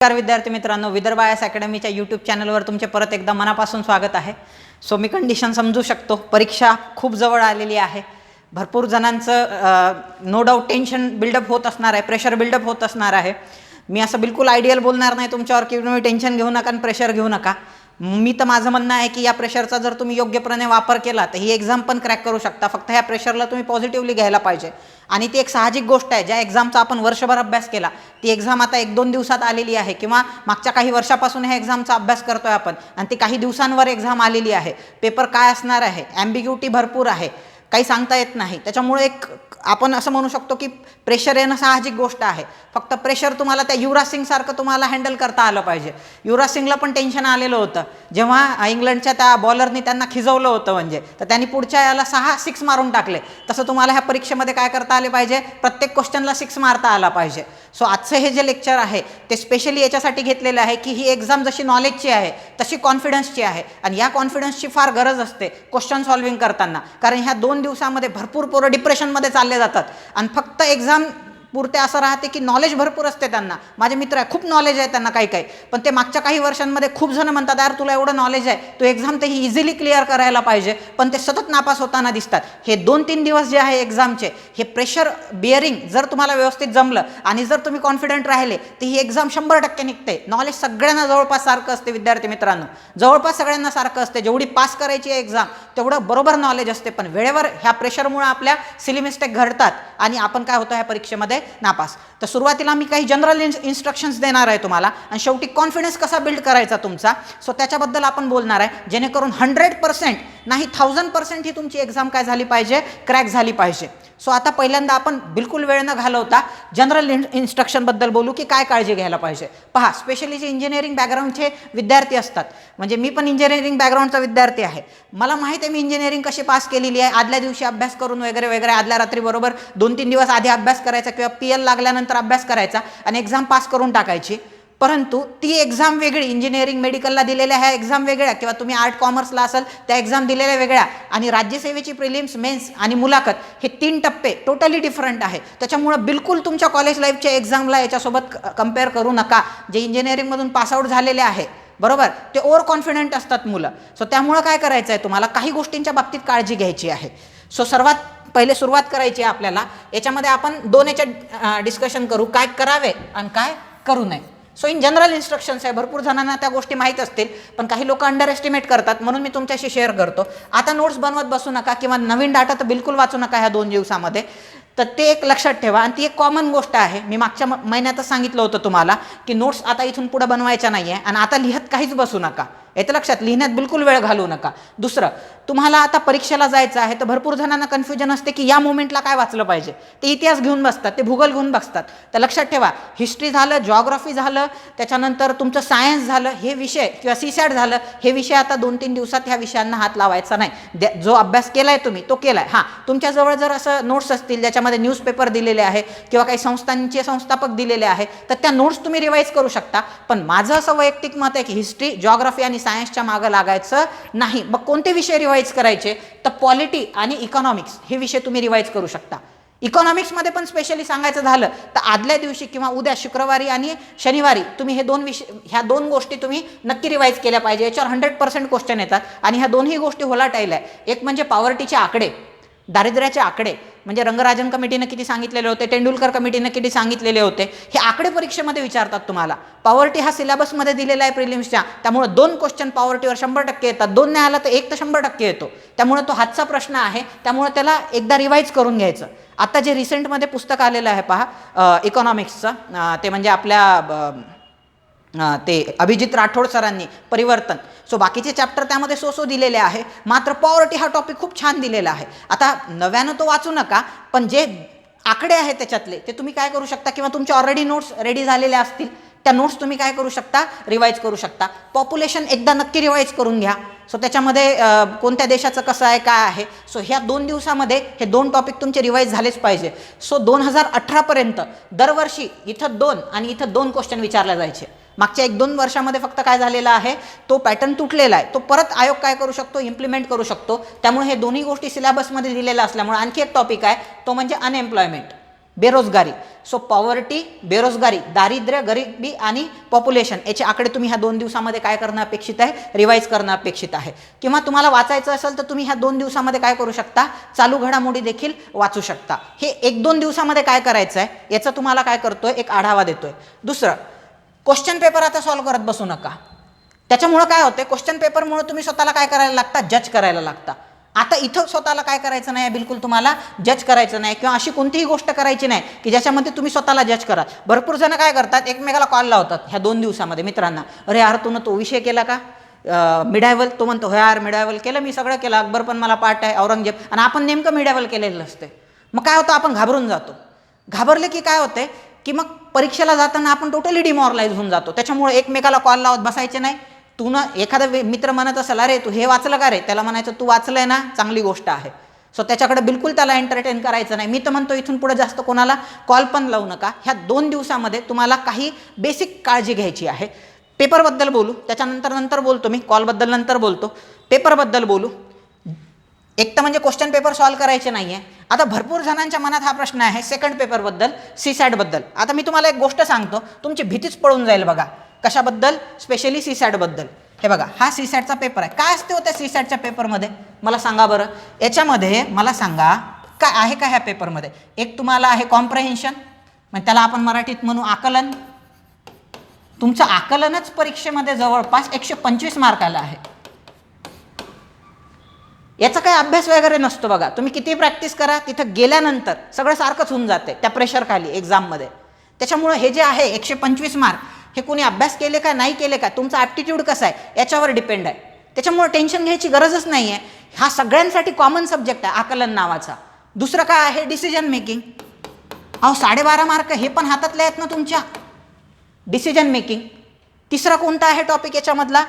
नमस्कार विद्यार्थी मित्रांनो, विदर्भ आयएस अकॅडमीच्या यूट्यूब चॅनलवर तुमचे परत एकदा मनापासून स्वागत आहे. सो मी कंडिशन समजू शकतो, परीक्षा खूप जवळ आलेली आहे. भरपूर जणांचं नो डाऊट टेन्शन बिल्डअप होत असणार आहे, प्रेशर बिल्डअप होत असणार आहे. मी असं बिलकुल आयडियल बोलणार नाही तुमच्यावर की तुम्ही टेन्शन घेऊ नका आणि प्रेशर घेऊ नका. मी तर माझं म्हणणं आहे की या प्रेशरचा जर तुम्ही योग्यपणे वापर केला तर ही एक्झाम पण क्रॅक करू शकता. फक्त ह्या प्रेशरला तुम्ही पॉझिटिव्हली घ्यायला पाहिजे. आणि ती एक साहजिक गोष्ट आहे, ज्या एक्झामचा आपण वर्षभर अभ्यास केला ती एक्झाम आता 1-2 दिवसात आलेली आहे, किंवा मागच्या काही वर्षापासून ह्या एक्झामचा अभ्यास करतोय आपण आणि ती काही दिवसांवर एक्झाम आलेली आहे. पेपर काय असणार आहे, ॲम्बिग्युटी भरपूर आहे, काही सांगता येत नाही. त्याच्यामुळे एक आपण असं म्हणू शकतो की प्रेशर येणं साहजिक गोष्ट आहे. फक्त प्रेशर तुम्हाला त्या युवराज सिंगसारखं तुम्हाला हँडल करता आलं पाहिजे. युवराज सिंगला पण टेन्शन आलेलं होतं जेव्हा इंग्लंडच्या त्या बॉलरनी त्यांना खिजवलं होतं, म्हणजे तर त्यांनी पुढच्या याला 6 6 मारून टाकले. तसं तुम्हाला ह्या परीक्षेमध्ये काय करता आले पाहिजे, प्रत्येक क्वेश्चनला 6 मारता आला पाहिजे. सो आजचं हे जे लेक्चर आहे ते स्पेशली याच्यासाठी घेतलेलं आहे की ही एक्झाम जशी नॉलेजची आहे तशी कॉन्फिडन्सची आहे. आणि या कॉन्फिडन्सची फार गरज असते क्वेश्चन सॉल्विंग करताना, कारण ह्या 2 दिवसामध्ये भरपूर पोरं डिप्रेशनमध्ये चालले जातात आणि फक्त एक्झाम पुरते असं राहते की नॉलेज भरपूर असते त्यांना. माझे मित्र आहे, खूप नॉलेज आहे त्यांना काही, पण ते मागच्या काही वर्षांमध्ये खूप जण म्हणतात यार तुला एवढं नॉलेज आहे, तू एक्झाम तर ही इझिली क्लिअर करायला पाहिजे, पण ते सतत नापास होताना दिसतात. हे 2-3 दिवस जे आहे एक्झामचे, हे प्रेशर बिअरिंग जर तुम्हाला व्यवस्थित जमलं आणि जर तुम्ही कॉन्फिडंट राहिले तर ही एक्झाम 100% निघते. नॉलेज सगळ्यांना जवळपास सारखं असते विद्यार्थी मित्रांनो, जवळपास सगळ्यांना सारखं असते. जेवढी पास करायची आहे एक्झाम तेवढं बरोबर नॉलेज असते, पण वेळेवर ह्या प्रेशरमुळे आपल्या सिली मिस्टेक घडतात आणि आपण काय होतं ह्या परीक्षेमध्ये नापास. तर सुरुवातीला मी काही जनरल इन्स्ट्रक्शन्स देणार आहे तुम्हाला आणि शेवटी कॉन्फिडन्स कसा बिल्ड करायचा तुमचा, सो त्याच्याबद्दल आपण बोलणार आहे, जेणेकरून 100% नाही 1000% ही तुमची एक्झाम काय झाली पाहिजे, क्रॅक झाली पाहिजे. सो आता पहिल्यांदा आपण बिलकुल वेळ न घालवता जनरल इन्स्ट्रक्शनबद्दल बोलू की काय काळजी घ्यायला पाहिजे. पहा, स्पेशली जे इंजिनिअरिंग बॅकग्राऊंडचे विद्यार्थी असतात, म्हणजे मी पण इंजिनिअरिंग बॅकग्राऊंडचा विद्यार्थी आहे, मला माहीत आहे मी इंजिनिअरिंग कशी पास केलेली आहे. आदल्या दिवशी अभ्यास करून वगैरे आदल्या रात्री बरोबर 2-3 दिवस आधी अभ्यास करायचा किंवा PL लागल्यानंतर अभ्यास करायचा आणि एक्झाम पास करून टाकायची. परंतु ती एक्झाम वेगळी, इंजिनिअरिंग मेडिकलला दिलेल्या ह्या एक्झाम वेगळ्या, किंवा तुम्ही आर्ट कॉमर्सला असाल त्या एक्झाम दिलेल्या वेगळ्या, आणि राज्यसेवेची प्रिलिम्स, मेन्स आणि मुलाखत हे 3 टप्पे टोटली डिफरंट आहे. त्याच्यामुळं बिलकुल तुमच्या कॉलेज लाईफच्या एक्झामला याच्यासोबत कम्पेअर करू नका. जे इंजिनिअरिंगमधून पासआउट झालेले आहे बरोबर, ते ओव्हर कॉन्फिडंट असतात मुलं. सो त्यामुळं काय करायचं आहे, तुम्हाला काही गोष्टींच्या बाबतीत काळजी घ्यायची आहे. सो सर्वात पहिले सुरुवात करायची आहे आपल्याला. याच्यामध्ये आपण 2 याच्यात डिस्कशन करू, काय करावे आणि काय करू नये. सो इन जनरल इन्स्ट्रक्शन्स आहे, भरपूर जणांना त्या गोष्टी माहीत असतील पण काही लोक अंडर एस्टिमेट करतात, म्हणून मी तुमच्याशी शेअर करतो. आता नोट्स बनवत बसू नका किंवा नवीन डाटा तर बिलकुल वाचू नका ह्या 2 दिवसामध्ये. तर ते एक लक्षात ठेवा, आणि ती एक कॉमन गोष्ट आहे. मी मागच्या महिन्यातच सांगितलं होतं तुम्हाला की नोट्स आता इथून पुढे बनवायच्या नाही आहे, आणि आता लिहत काहीच बसू नका. येतं लक्षात, लिहिण्यात बिलकुल वेळ घालवू नका. दुसरं, तुम्हाला आता परीक्षेला जायचं आहे तर भरपूर जणांना कन्फ्युजन असते की या मोमेंटला काय वाचलं पाहिजे. ते इतिहास घेऊन बसतात, ते भूगोल घेऊन बसतात. तर लक्षात ठेवा, हिस्ट्री झालं, जॉग्राफी झालं, त्याच्यानंतर तुमचं सायन्स झालं, हे विषय किंवा CSAT झालं, हे विषय आता 2-3 दिवसात ह्या विषयांना हात लावायचा नाही. जो अभ्यास केलाय तुम्ही तो केलाय. हां, तुमच्याजवळ जर असं नोट्स असतील ज्याच्यामध्ये न्यूजपेपर दिलेले आहे किंवा काही संस्थांचे संस्थापक दिलेले आहे तर त्या नोट्स तुम्ही रिवाईज करू शकता. पण माझं असं वैयक्तिक मत आहे की हिस्ट्री, जॉग्राफी आणि सायन्सच्या मागं लागायचं नाही. मग कोणते विषय रिवाईज करायचे, तर पॉलिटी आणि इकॉनॉमिक्स हे विषय तुम्ही रिवाईज करू शकता. इकॉनॉमिक्समध्ये पण स्पेशली सांगायचं झालं तर आदल्या दिवशी किंवा उद्या शुक्रवारी आणि शनिवारी तुम्ही ह्या 2 गोष्टी तुम्ही नक्की रिवाईज केल्या पाहिजे. याच्यावर 100% क्वेश्चन येतात आणि ह्या 2ही गोष्टी होलाटाईल आहे. एक म्हणजे पॉवर्टीचे आकडे, दारिद्र्याचे आकडे, म्हणजे रंगराजन कमिटीनं किती सांगितलेले होते, तेंडुलकर कमिटीनं किती सांगितलेले होते, हे आकडे परीक्षेमध्ये विचारतात तुम्हाला. पॉवर्टी हा सिलेबसमध्ये दिलेला आहे प्रिलिम्सच्या, त्यामुळे 2 क्वेश्चन पॉवर्टीवर 100% येतात. 2 नाही आला तर 1 तर 100% येतो. त्यामुळे तो हातचा प्रश्न आहे, त्यामुळे त्याला एकदा रिवाईज करून घ्यायचं. आता जे रिसेंटमध्ये पुस्तक आलेलं आहे पहा इकॉनॉमिक्सचं, ते म्हणजे आपल्या ते अभिजित राठोड सरांनी परिवर्तन. सो बाकीचे चॅप्टर त्यामध्ये सो दिलेले आहे, मात्र पॉवर्टी हा टॉपिक खूप छान दिलेला आहे. आता नव्यानं तो वाचू नका, पण जे आकडे आहेत त्याच्यातले ते तुम्ही काय करू शकता, किंवा तुमचे ऑलरेडी नोट्स रेडी झालेल्या असतील त्या नोट्स तुम्ही काय करू शकता, रिवाईज करू शकता. पॉप्युलेशन एकदा नक्की रिवाईज करून घ्या. सो त्याच्यामध्ये कोणत्या देशाचं कसं आहे काय आहे. सो ह्या 2 दिवसामध्ये हे 2 टॉपिक तुमचे रिवाईज झालेच पाहिजे. सो 2018पर्यंत दरवर्षी इथं 2 आणि इथं 2 क्वेश्चन विचारले जायचे. मागच्या 1-2 वर्षामध्ये फक्त काय झालेला आहे, तो पॅटर्न तुटलेला आहे. तो परत आयोग काय करू शकतो, इम्प्लिमेंट करू शकतो. त्यामुळे हे 2ही गोष्टी सिलेबसमध्ये दिलेल्या असल्यामुळे आणखी एक टॉपिक आहे, तो म्हणजे अनएम्प्लॉयमेंट, बेरोजगारी. सो पॉवर्टी, बेरोजगारी, दारिद्र्य, गरिबी आणि पॉप्युलेशन याचे आकडे तुम्ही ह्या 2 दिवसामध्ये काय करणं अपेक्षित आहे, रिवाईज करणं अपेक्षित आहे. किंवा तुम्हाला वाचायचं असेल तर तुम्ही ह्या 2 दिवसामध्ये काय करू शकता, चालू घडामोडी देखील वाचू शकता. हे 1-2 दिवसामध्ये काय करायचं आहे याचा तुम्हाला काय करतोय, एक आढावा देतोय. दुसरं, क्वेश्चन पेपर आता सॉल्व्ह करत बसू नका. त्याच्यामुळं काय होते, क्वेश्चन पेपरमुळे तुम्ही स्वतःला काय करायला लागता, जज करायला लागता. आता इथं स्वतःला काय करायचं नाही, बिलकुल तुम्हाला जज करायचं नाही किंवा अशी कोणतीही गोष्ट करायची नाही की ज्याच्यामध्ये तुम्ही स्वतःला जज करा. भरपूर जण काय करतात, एकमेकाला कॉल लावतात ह्या 2 दिवसामध्ये मित्रांना, अरे यार तू तो विषय केला का मिडायवल, तो म्हणतो हो यार मिडायवल केलं मी, सगळं केलं, अकबर पण मला पाठ आहे, औरंगजेब, आणि आपण नेमकं मिडायवल केलेलं असते. मग काय होतं, आपण घाबरून जातो. घाबरले की काय होते की मग परीक्षेला जाताना आपण टोटली डिमॉरलाइज होऊन जातो. त्याच्यामुळे एकमेकाला कॉल लावत बसायचे नाही. तू ना एखादा मित्र म्हणत असेल अरे तू हे वाचलं का रे, त्याला म्हणायचं तू वाचलंय ना, चांगली गोष्ट आहे. सो त्याच्याकडे बिलकुल त्याला एंटरटेन करायचं नाही. मी तर म्हणतो इथून पुढे जास्त कोणाला कॉल पण लावू नका. ह्या 2 दिवसामध्ये तुम्हाला काही बेसिक काळजी घ्यायची आहे. पेपरबद्दल बोलू, त्याच्यानंतर बोलतो मी, कॉलबद्दल नंतर बोलतो. पेपरबद्दल बोलू. एक तर म्हणजे क्वेश्चन पेपर सॉल्व्ह करायचे नाही आहे. आता भरपूर जणांच्या मनात हा प्रश्न आहे सेकंड पेपरबद्दल, सीसॅटबद्दल. आता मी तुम्हाला एक गोष्ट सांगतो, तुमची भीतीच पळून जाईल बघा. कशाबद्दल, स्पेशली सीसॅटबद्दल. हे बघा, हा सीसॅटचा पेपर आहे. काय असते होत्या सीसॅटच्या पेपरमध्ये मला सांगा बरं. याच्यामध्ये मला सांगा काय आहे का ह्या पेपरमध्ये. एक तुम्हाला आहे कॉम्प्रेहेन्शन, म्हणजे त्याला आपण मराठीत म्हणू आकलन. तुमचं आकलनच परीक्षेमध्ये जवळपास 125 मार्काला आहे. याचा काही अभ्यास वगैरे नसतो बघा. तुम्ही किती प्रॅक्टिस करा, तिथं गेल्यानंतर सगळं सारखंच होऊन जाते त्या प्रेशरखाली एक्झाममध्ये. त्याच्यामुळं हे जे आहे 125 मार्क, हे कोणी अभ्यास केले का नाही केले का, तुमचा ॲप्टिट्यूड कसा आहे याच्यावर डिपेंड आहे. त्याच्यामुळे टेन्शन घ्यायची गरजच नाही आहे. हा सगळ्यांसाठी कॉमन सब्जेक्ट आहे आकलन नावाचा. दुसरं काय आहे, डिसिजन मेकिंग. 12.5 मार्क हे पण हातातले आहेत ना तुमच्या, डिसिजन मेकिंग. तिसरा कोणता आहे टॉपिक याच्यामधला,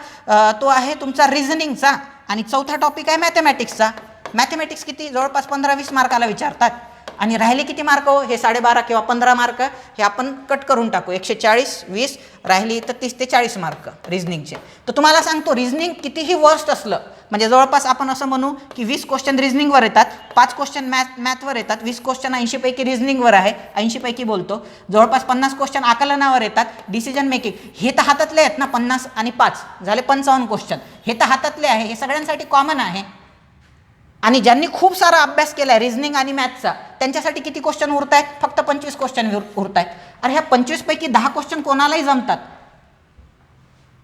तो आहे तुमचा रिझनिंगचा. आणि चौथा टॉपिक आहे मॅथमॅटिक्सचा. मॅथमॅटिक्स किती, जवळपास 15-20 मार्काला विचारतात. आणि राहिले किती मार्क हो, हे 12.5 किंवा 15 मार्क हे आपण कट करून टाकू. 140, 20 राहिली तर 30 ते 40 मार्क रिझनिंगचे. तर तुम्हाला सांगतो, रिझनिंग कितीही वर्स्ट असलं, म्हणजे जवळपास आपण असं म्हणू की 20 क्वेश्चन रिझनिंगवर येतात, 5 क्वेश्चन मॅथवर येतात, 20 क्वेश्चन 80 पैकी रिझनिंगवर आहे, 80 पैकी बोलतो. जवळपास 50 क्वेश्चन आकलनावर येतात. डिसिजन मेकिंग हे तर हातातले आहेत ना, 50 आणि 5 झाले 55 क्वेश्चन. हे तर हातातले आहे, हे सगळ्यांसाठी कॉमन आहे. आणि ज्यांनी खूप सारा अभ्यास केला आहे रिझनिंग आणि मॅथचा, त्यांच्यासाठी किती क्वेश्चन उरत आहेत, फक्त 25 क्वेश्चन उरत आहेत. अरे ह्या 25 पैकी 10 क्वेश्चन कोणालाही जमतात.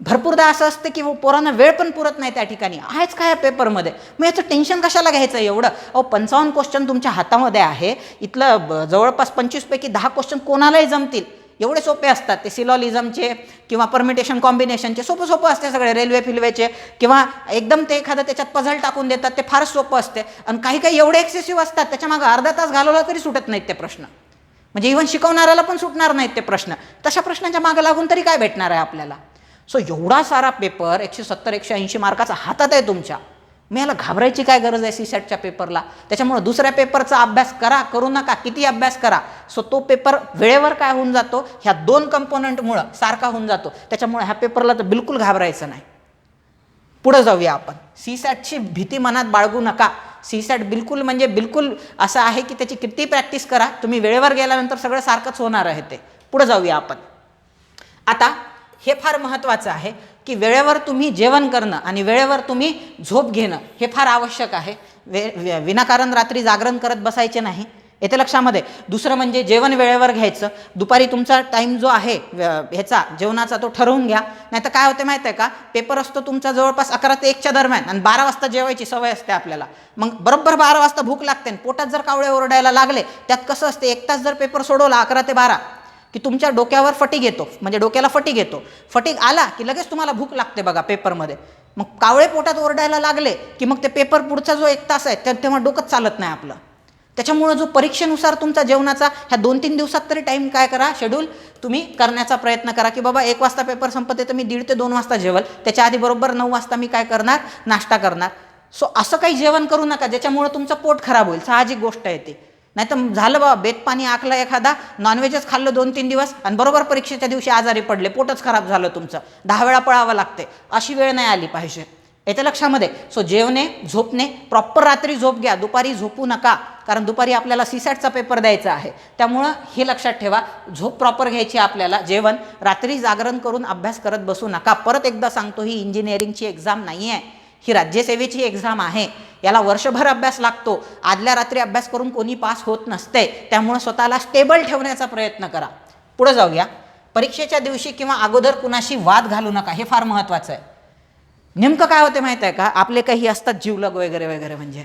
भरपूरदा असं असतं की पोरांना वेळ पण पुरत नाही त्या ठिकाणी, आहेच काय या पेपरमध्ये. मग याचं टेन्शन कशाला घ्यायचं एवढं. 55 क्वेश्चन तुमच्या हातामध्ये आहे, इथलं जवळपास 25 पैकी 10 क्वेश्चन कोणालाही जमतील. एवढे सोपे असतात ते, सिलॉलिझमचे किंवा परमिटेशन कॉम्बिनेशनचे सोपं असते सगळे, रेल्वे फिल्वेचे, किंवा एकदम ते एखादं त्याच्यात पझल टाकून देतात, ते फारच सोपं असते. आणि काही एवढे एक्सेसिव्ह असतात, त्याच्यामागं अर्धा तास घालवला तरी सुटत नाहीत ते प्रश्न. म्हणजे इव्हन शिकवणाऱ्याला पण सुटणार नाहीत ते प्रश्न. तशा प्रश्नांच्या मागं लागून तरी काय भेटणार आहे आपल्याला. सो एवढा सारा पेपर 170-180 मार्काचा हातात आहे तुमच्या. मी याला घाबरायची काय गरज आहे सीसॅटच्या पेपरला. त्याच्यामुळे दुसऱ्या पेपरचा अभ्यास करू नका, किती अभ्यास करा. सो तो पेपर वेळेवर काय होऊन जातो, ह्या 2 कंपोनंटमुळं सारखा होऊन जातो. त्याच्यामुळे ह्या पेपरला तर बिलकुल घाबरायचं नाही. पुढे जाऊया आपण. सीसॅटची भीती मनात बाळगू नका. सीसॅट बिलकुल असं आहे की त्याची किती प्रॅक्टिस करा, तुम्ही वेळेवर गेल्यानंतर सगळं सारखंच होणार आहे ते. पुढे जाऊया आपण. आता हे फार महत्त्वाचं आहे की वेळेवर तुम्ही जेवण करणं आणि वेळेवर तुम्ही झोप घेणं हे फार आवश्यक आहे. विनाकारण रात्री जागरण करत बसायचे नाही, येते लक्षामध्ये. दुसरं म्हणजे जेवण वेळेवर घ्यायचं. दुपारी तुमचा टाईम जो आहे ह्याचा जेवणाचा तो ठरवून घ्या. नाही तर काय होते माहिती आहे का, पेपर असतो तुमचा जवळपास 11 ते 1च्या दरम्यान आणि 12 वाजता जेवायची सवय असते आपल्याला. मग बरोबर 12 वाजता भूक लागते आणि पोटात जर कावळे ओरडायला लागले, त्यात कसं असते, 1 तास जर पेपर सोडवला 11 ते 12 की तुमच्या डोक्यावर फटीग येतो, म्हणजे डोक्याला फटीग येतो. फटीग आला की लगेच तुम्हाला भूक लागते बघा पेपरमध्ये. मग कावळे पोटात ओरडायला लागले की मग ते पेपर पुढचा जो 1 तास आहे तेव्हा डोकंच चालत नाही आपलं. त्याच्यामुळे जो परीक्षेनुसार तुमचा जेवणाचा ह्या 2-3 दिवसात तरी टाईम काय करा, शेड्यूल तुम्ही करण्याचा प्रयत्न करा की बाबा 1 वाजता पेपर संपते तर मी 1:30 ते 2 वाजता जेवल, त्याच्या आधी बरोबर 9 वाजता मी काय करणार, नाश्ता करणार. सो असं काही जेवण करू नका ज्याच्यामुळे तुमचं पोट खराब होईल. साहजिक गोष्ट आहे ती. नाही तर झालं बाबा बेतपाणी आखलं, एखादा नॉनव्हेजच खाल्लं 2-3 दिवस आणि बरोबर परीक्षेच्या दिवशी आजारी पडले, पोटच खराब झालं तुमचं, 10 वेळा पळावं लागते. अशी वेळ नाही आली पाहिजे, येते लक्षामध्ये. सो जेवणे, झोपणे, प्रॉपर रात्री झोप घ्या, दुपारी झोपू नका. कारण दुपारी आपल्याला सीसॅटचा पेपर द्यायचा आहे. त्यामुळं हे लक्षात ठेवा, झोप प्रॉपर घ्यायची आपल्याला, जेवण, रात्री जागरण करून अभ्यास करत बसू नका. परत एकदा सांगतो, ही इंजिनिअरिंगची एक्झाम नाही आहे, ही राज्यसेवेची एक्झाम आहे. याला वर्षभर अभ्यास लागतो. आदल्या रात्री अभ्यास करून कोणी पास होत नसते. त्यामुळे स्वतःला स्टेबल ठेवण्याचा प्रयत्न करा. पुढे जाऊया. परीक्षेच्या दिवशी किंवा अगोदर कुणाशी वाद घालू नका, हे फार महत्त्वाचं आहे. नेमकं काय होते माहीत आहे का, आपले काही असतात जीवलग वगैरे वगैरे म्हणजे,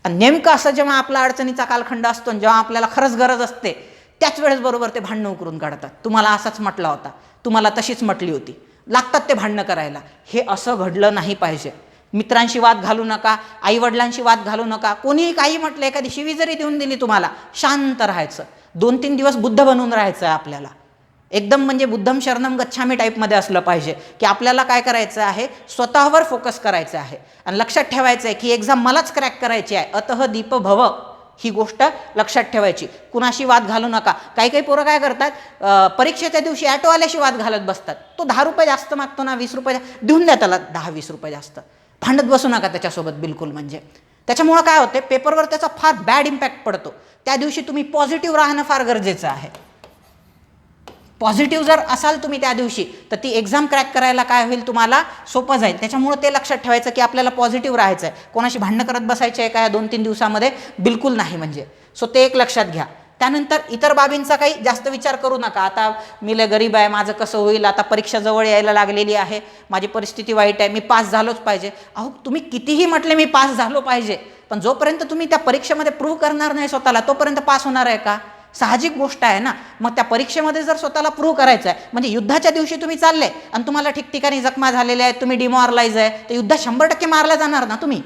आणि नेमकं असं जेव्हा आपला अडचणीचा कालखंड असतो, जेव्हा आपल्याला खरंच गरज असते, त्याच वेळेस बरोबर ते भांडणं उकरून काढतात. तुम्हाला असाच म्हटला होता, तुम्हाला तशीच म्हटली होती, लागतात ते भांडणं करायला. हे असं घडलं नाही पाहिजे. मित्रांशी वाद घालू नका, आईवडिलांशी वाद घालू नका. कोणीही काही म्हटलं, एखादी शिवी जरी देऊन दिली तुम्हाला, शांत राहायचं. 2-3 दिवस बुद्ध बनून राहायचं आहे आपल्याला. एकदम म्हणजे बुद्धम शरणम गच्छामी टाईपमध्ये असलं पाहिजे, की आपल्याला काय करायचं आहे, स्वतःवर फोकस करायचं आहे. आणि लक्षात ठेवायचं आहे की एक्झाम मलाच क्रॅक करायची आहे. अतः दीप भव, ही गोष्ट लक्षात ठेवायची. कुणाशी वाद घालू नका. काही काही पोरं काय करतात, परीक्षेच्या दिवशी ॲटोवाल्याशी वाद घालत बसतात. तो 10 रुपये जास्त मागतो ना, 20 रुपये देऊन द्या त्याला, 10-20 रुपये जास्त. भांडत बसू नका त्याच्यासोबत बिलकुल. म्हणजे त्याच्यामुळं काय होते, पेपरवर त्याचा फार बॅड इम्पॅक्ट पडतो. त्या दिवशी तुम्ही पॉझिटिव्ह राहणं फार गरजेचं आहे. पॉझिटिव्ह जर असाल तुम्ही त्या दिवशी, तर ती एक्झाम क्रॅक करायला काय होईल, तुम्हाला सोपं जाईल. त्याच्यामुळं ते लक्षात ठेवायचं की आपल्याला पॉझिटिव्ह राहायचं आहे. कोणाशी भांडणं करत बसायचे आहे का या 2-3 दिवसामध्ये, बिलकुल नाही. म्हणजे सो ते एक लक्षात घ्या. त्यानंतर इतर बाबींचा काही जास्त विचार करू नका. आता मी लय गरीब आहे, माझं कसं होईल, आता परीक्षा जवळ यायला लागलेली आहे, माझी परिस्थिती वाईट आहे, मी पास झालोच पाहिजे. अहो, तुम्ही कितीही म्हटले मी पास झालो पाहिजे, पण जोपर्यंत तुम्ही त्या परीक्षेमध्ये प्रूव्ह करणार नाही स्वतःला, तोपर्यंत पास होणार आहे का? साहजिक गोष्ट आहे ना. मग त्या परीक्षेमध्ये जर स्वतःला प्रूव्ह करायचं आहे, म्हणजे युद्धाच्या दिवशी तुम्ही चालले आणि तुम्हाला ठिकठिकाणी जखमा झालेल्या आहेत, तुम्ही डिमॉरलाइज आहे, तर युद्धात 100% मारला जाणार ना तुम्ही.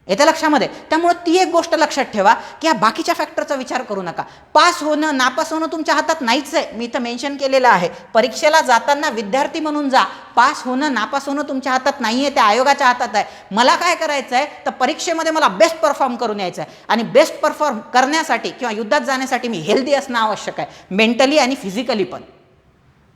येते लक्षामध्ये. त्यामुळे ती एक गोष्ट लक्षात ठेवा की ह्या बाकीच्या फॅक्टरचा विचार करू नका. पास होणं नापास होणं तुमच्या हातात नाहीच आहे. मी इथं मेन्शन केलेलं आहे, परीक्षेला जाताना विद्यार्थी म्हणून जा. पास होणं नापास होणं तुमच्या हातात नाही आहे, त्या आयोगाच्या हातात आहे. मला काय करायचं आहे, तर परीक्षेमध्ये मला बेस्ट परफॉर्म करून यायचं आहे. आणि बेस्ट परफॉर्म करण्यासाठी किंवा युद्धात जाण्यासाठी मी हेल्दी असणं आवश्यक आहे, मेंटली आणि फिजिकली पण.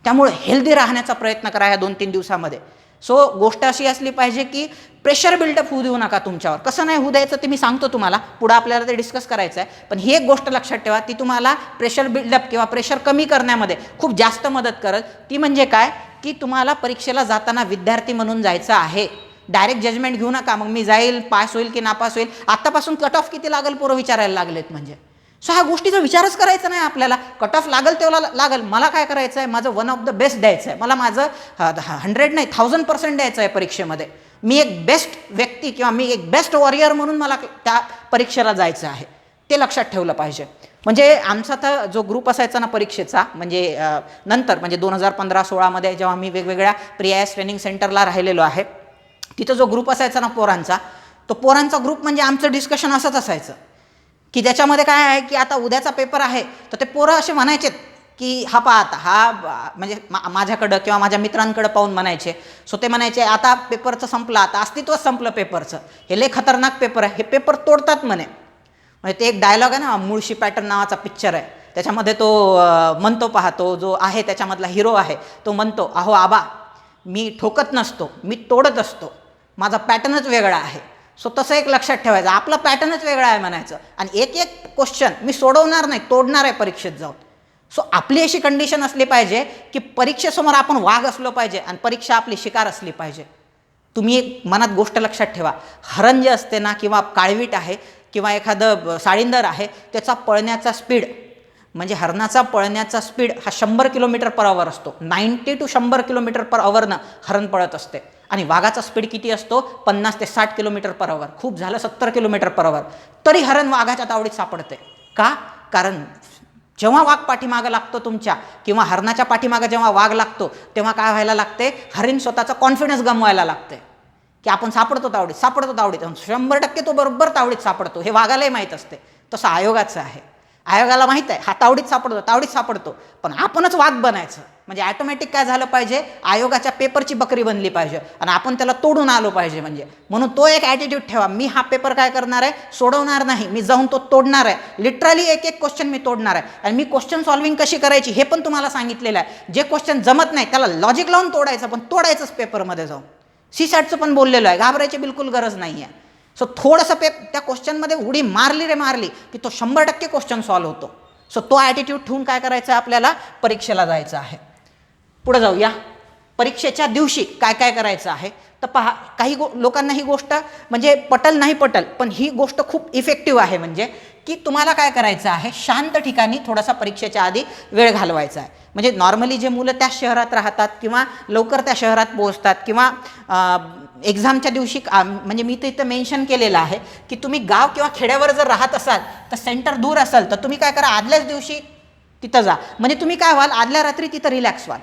त्यामुळे हेल्दी राहण्याचा प्रयत्न करा ह्या 2-3 दिवसामध्ये. सो गोष्ट अशी असली पाहिजे की प्रेशर बिल्डअप होऊ देऊ नका तुमच्यावर. कसं नाही होऊ द्यायचं ते मी सांगतो तुम्हाला, पुढं आपल्याला ते डिस्कस करायचं आहे. पण ही एक गोष्ट लक्षात ठेवा, ती तुम्हाला प्रेशर बिल्डअप किंवा प्रेशर कमी करण्यामध्ये खूप जास्त मदत करत. ती म्हणजे काय, की तुम्हाला परीक्षेला जाताना विद्यार्थी म्हणून जायचं आहे. डायरेक्ट जजमेंट घेऊ नका, मग मी जाईल, पास होईल की नापास होईल. आत्तापासून कट ऑफ किती लागेल पोरं विचारायला लागलेत. म्हणजे सो ह्या गोष्टीचा विचारच करायचा नाही आपल्याला. कट ऑफ लागेल तेवढा लागेल. मला काय करायचं आहे, माझं 1 ऑफ द बेस्ट द्यायचं आहे. मला माझं 100 नाही 1000% द्यायचं आहे परीक्षेमध्ये. मी एक बेस्ट व्यक्ती किंवा मी एक बेस्ट वॉरियर म्हणून मला त्या परीक्षेला जायचं आहे. ते लक्षात ठेवलं पाहिजे. म्हणजे आमचा तर जो ग्रुप असायचा ना परीक्षेचा, म्हणजे नंतर म्हणजे 2015-16 जेव्हा मी वेगवेगळ्या प्रियास ट्रेनिंग सेंटरला राहिलेलो आहे, तिथं जो ग्रुप असायचा ना पोरांचा, तो पोरांचा ग्रुप म्हणजे आमचं डिस्कशन असंच असायचं की त्याच्यामध्ये काय आहे की आता उद्याचा पेपर आहे, तर ते पोरं असे म्हणायचे की हा पहा आता हा म्हणजे माझ्याकडं किंवा माझ्या मित्रांकडं पाहून म्हणायचे. सो ते म्हणायचे आता पेपरचं संपलं, आता अस्तित्वच संपलं पेपरचं, हे लय खतरनाक पेपर आहे, हे पेपर तोडतात म्हणे. म्हणजे ते एक डायलॉग आहे ना, मुळशी पॅटर्न नावाचा पिक्चर आहे, त्याच्यामध्ये तो म्हणतो, पाहतो जो आहे त्याच्यामधला हिरो आहे, तो म्हणतो, अहो आबा मी ठोकत नसतो, मी तोडत असतो, माझा पॅटर्नच वेगळा आहे. सो तसं एक लक्षात ठेवायचं, आपला पॅटर्नच वेगळा आहे म्हणायचं. आणि एक एक क्वेश्चन मी सोडवणार नाही, तोडणार आहे परीक्षेत जाऊन. सो आपली अशी कंडिशन असली पाहिजे की परीक्षेसमोर आपण वाघ असलो पाहिजे आणि परीक्षा आपली शिकार असली पाहिजे. तुम्ही एक मनात गोष्ट लक्षात ठेवा, हरण जे असते ना, किंवा काळवीट आहे किंवा एखादं साळींदर आहे, त्याचा पळण्याचा स्पीड म्हणजे हरणाचा पळण्याचा स्पीड हा 100 km/h असतो. 90 to 100 km/h हरण पळत असते. आणि वाघाचा स्पीड किती असतो, 50 ते 60 km/h. खूप झालं 70 km/h. तरी हरण वाघाच्या तावडीत सापडते. का? कारण जेव्हा वाघ पाठीमागं लागतो तुमच्या किंवा हरणाच्या पाठीमागं जेव्हा वाघ लागतो, तेव्हा काय व्हायला लागते, हरिण स्वतःचा कॉन्फिडन्स गमवायला लागते की आपण सापडतो तावडीत, सापडतो तावडीत. 100% तो बरोबर तावडीत सापडतो. हे वाघालाही माहीत असते. तसं आयोगाचं आहे. आयोगाला माहीत आहे हा तावडीत सापडतो, तावडीत सापडतो, पण आपणच वाघ बनायचं. म्हणजे ॲटोमॅटिक काय झालं पाहिजे, आयोगाच्या पेपरची बकरी बनली पाहिजे आणि आपण त्याला तोडून आलो पाहिजे. म्हणजे म्हणून तो एक ॲटिट्यूड ठेवा, मी हा पेपर काय करणार आहे, सोडवणार नाही, मी जाऊन तो तोडणार आहे. लिटरली एक एक क्वेश्चन मी तोडणार आहे. आणि मी क्वेश्चन सॉल्विंग कशी करायची हे पण तुम्हाला सांगितलेलं आहे. जे क्वेश्चन जमत नाही त्याला लॉजिक लावून तोडायचं, पण तोडायचंच पेपरमध्ये जाऊन. सीसॅटचं पण बोललेलं आहे, घाबरायची बिलकुल गरज नाही आहे. सो थोडंसं त्या क्वेश्चनमध्ये उडी मारली रे मारली की तो 100% क्वेश्चन सॉल्व्ह होतो. सो तो ॲटिट्यूड ठेवून काय करायचं आहे, आपल्याला परीक्षेला जायचं आहे. पुढे जाऊया. परीक्षेच्या दिवशी काय काय करायचं आहे तर पहा, काही लोकांना ही गोष्ट म्हणजे पटल नाही पटल, पण ही गोष्ट खूप इफेक्टिव्ह आहे. म्हणजे की तुम्हाला काय करायचं आहे, शांत ठिकाणी थोडासा परीक्षेच्या आधी वेळ घालवायचा आहे. म्हणजे नॉर्मली जे मुलं त्या शहरात राहतात किंवा लवकर त्या शहरात पोहोचतात किंवा एक्झामच्या दिवशी म्हणजे मी तर इथं मेन्शन केलेलं आहे की तुम्ही गाव किंवा खेड्यावर जर राहत असाल तर सेंटर दूर असाल तर तुम्ही काय करा, आदल्याच दिवशी तिथं जा. म्हणजे तुम्ही काय व्हाल, आदल्या रात्री तिथं रिलॅक्स व्हाल.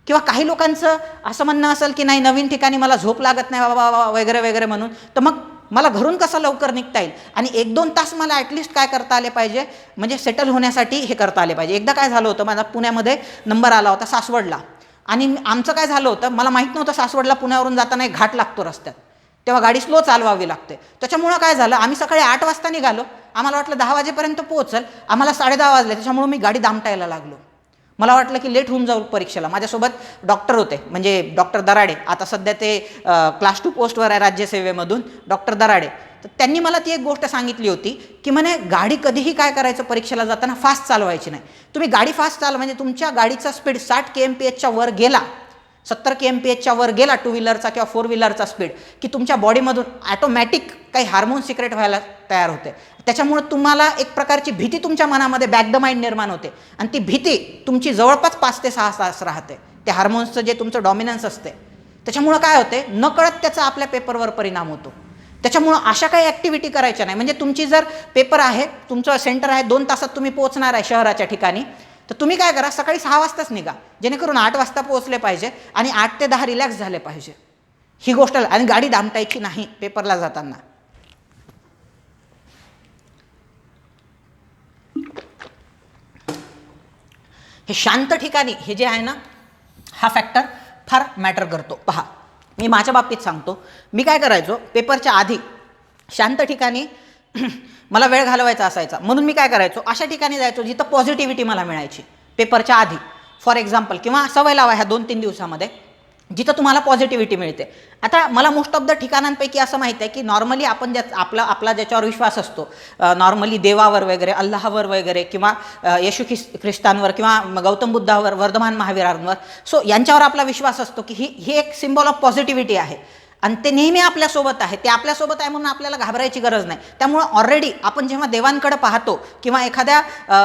किंवा काही लोकांचं असं म्हणणं असेल की नाही, नवीन ठिकाणी मला झोप लागत नाही बाबा वगैरे वगैरे म्हणून, तर मग मला घरून कसं लवकर निघता येईल आणि 1-2 तास मला ॲटलिस्ट काय करता आले पाहिजे, म्हणजे सेटल होण्यासाठी हे करता आले पाहिजे. एकदा काय झालं होतं, माझा पुण्यामध्ये नंबर आला होता सासवडला, आणि आमचं काय झालं होतं, मला माहीत नव्हतं सासवडला पुण्यावरून जाताना एक घाट लागतो रस्त्यात, तेव्हा गाडी स्लो चालवावी लागते. त्याच्यामुळं काय झालं, आम्ही सकाळी 8 वाजता निघालो, आम्हाला वाटलं 10 वाजेपर्यंत पोहोचल, आम्हाला 10:30 वाजले. त्याच्यामुळं मी गाडी दामटायला लागलो. मला वाटलं की लेट होऊन जाऊ परीक्षेला. माझ्यासोबत डॉक्टर होते, म्हणजे डॉक्टर दराडे, आता सध्या ते क्लास 2 पोस्टवर आहे राज्यसेवेमधून, डॉक्टर दराडे. तर त्यांनी मला ती एक गोष्ट सांगितली होती की म्हणे गाडी कधीही काय करायचं, परीक्षेला जाताना फास्ट चालवायची नाही. तुम्ही गाडी फास्ट चालवा म्हणजे तुमच्या गाडीचा स्पीड 60 kmph वर गेला, 70 kmph वर गेला टू व्हीलरचा किंवा 4 व्हीलरचा स्पीड, की तुमच्या बॉडीमधून ॲटोमॅटिक काही हार्मोन सिक्रेट व्हायला तयार होते. त्याच्यामुळे तुम्हाला एक प्रकारची भीती तुमच्या मनामध्ये बॅक द माइंड निर्माण होते, आणि ती भीती तुमची जवळपास 5 ते 6 तास राहते. ते हार्मोन्सचं जे तुमचं डॉमिनन्स असते त्याच्यामुळं काय होते, नकळत त्याचा आपल्या पेपरवर परिणाम होतो. त्याच्यामुळं अशा काही ॲक्टिव्हिटी करायच्या नाही. म्हणजे तुमची जर पेपर आहे, तुमचं सेंटर आहे, 2 तासात तुम्ही पोहोचणार आहे शहराच्या ठिकाणी, तर तुम्ही काय करा, सकाळी 6 वाजताच निघा, जेणेकरून 8 वाजता पोहोचले पाहिजे आणि 8 ते 10 रिलॅक्स झाले पाहिजे. ही गोष्ट, आणि गाडी दामटायची नाही पेपरला जाताना. हे शांत ठिकाणी हे जे आहे ना, हा फॅक्टर फार मॅटर करतो. पहा, मी माझ्या बाबतीत सांगतो, मी काय करायचो, पेपरच्या आधी शांत ठिकाणी मला वेळ घालवायचा असायचा, म्हणून मी काय करायचो, अशा ठिकाणी जायचो जिथं पॉझिटिव्हिटी मला मिळायची पेपरच्या आधी. फॉर एक्झाम्पल, किंवा सवय लावा ह्या 2-3 दिवसामध्ये, जिथं तुम्हाला पॉझिटिव्हिटी मिळते. आता मला मोस्ट ऑफ द ठिकाणांपैकी असं माहीत आहे की नॉर्मली आपण आपला ज्याच्यावर विश्वास असतो, नॉर्मली देवावर वगैरे, अल्लाहवर वगैरे, किंवा येशू ख्रिस्तांवर किंवा गौतम बुद्धावर, वर्धमान महावीरांवर, सो यांच्यावर आपला विश्वास असतो की ही एक सिम्बॉल ऑफ पॉझिटिव्हिटी आहे आणि ते नेहमी आपल्यासोबत आहे. ते आपल्यासोबत आहे म्हणून आपल्याला घाबरायची गरज नाही. त्यामुळं ऑलरेडी आपण जेव्हा देवांकडे पाहतो किंवा एखाद्या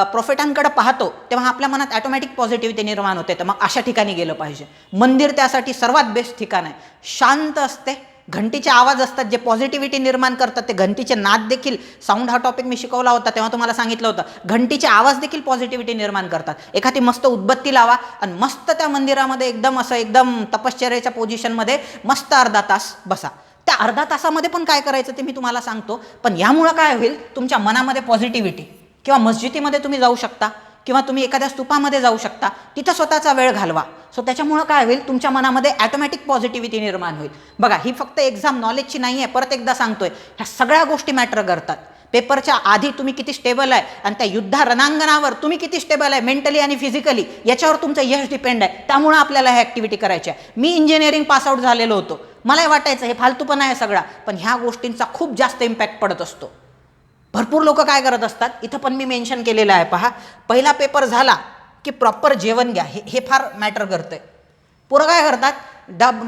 प्रोफेटांकडे पाहतो तेव्हा आपल्या मनात ॲटोमॅटिक पॉझिटिव्हिटी निर्माण होते. तर मग अशा ठिकाणी गेलं पाहिजे. मंदिर त्यासाठी सर्वात बेस्ट ठिकाण आहे. शांत असते, घंटीचे आवाज असतात जे पॉझिटिव्हिटी निर्माण करतात. ते घंटीचे नाद देखील, साऊंड हा टॉपिक मी शिकवला होता तेव्हा तुम्हाला सांगितलं होतं, घंटीचे आवाज देखील पॉझिटिव्हिटी निर्माण करतात. एखादी मस्त उदबत्ती लावा आणि मस्त त्या मंदिरामध्ये एकदम तपश्चर्याच्या पोझिशनमध्ये मस्त अर्धा तास बसा. त्या अर्धा तासामध्ये पण काय करायचं ते मी तुम्हाला सांगतो. पण यामुळं काय होईल, तुमच्या मनामध्ये पॉझिटिव्हिटी, किंवा मस्जिदीमध्ये तुम्ही जाऊ शकता किंवा तुम्ही एखाद्या स्तूपामध्ये जाऊ शकता, तिथं स्वतःचा वेळ घालवा. सो त्याच्यामुळं काय होईल, तुमच्या मनामध्ये ॲटोमॅटिक पॉझिटिव्हिटी निर्माण होईल. बघा, ही फक्त एक्झाम नॉलेजची नाही आहे, परत एकदा सांगतोय, ह्या सगळ्या गोष्टी मॅटर करतात. पेपरच्या आधी तुम्ही किती स्टेबल आहे आणि त्या युद्धा रणांगणावर तुम्ही किती स्टेबल आहे मेंटली आणि फिजिकली, याच्यावर तुमचं यश डिपेंड आहे. त्यामुळं आपल्याला ह्या ॲक्टिव्हिटी करायच्या आहे. मी इंजिनिअरिंग पासआउट झालेलो होतो, मला वाटायचं हे फालतूपणा आहे सगळा, पण ह्या गोष्टींचा खूप जास्त इम्पॅक्ट पडत असतो. भरपूर लोक काय करत असतात, इथं पण मी मेन्शन केलेलं आहे पहा, पहिला पेपर झाला की प्रॉपर जेवण घ्या, हे फार मॅटर करतंय. पोरं काय करतात,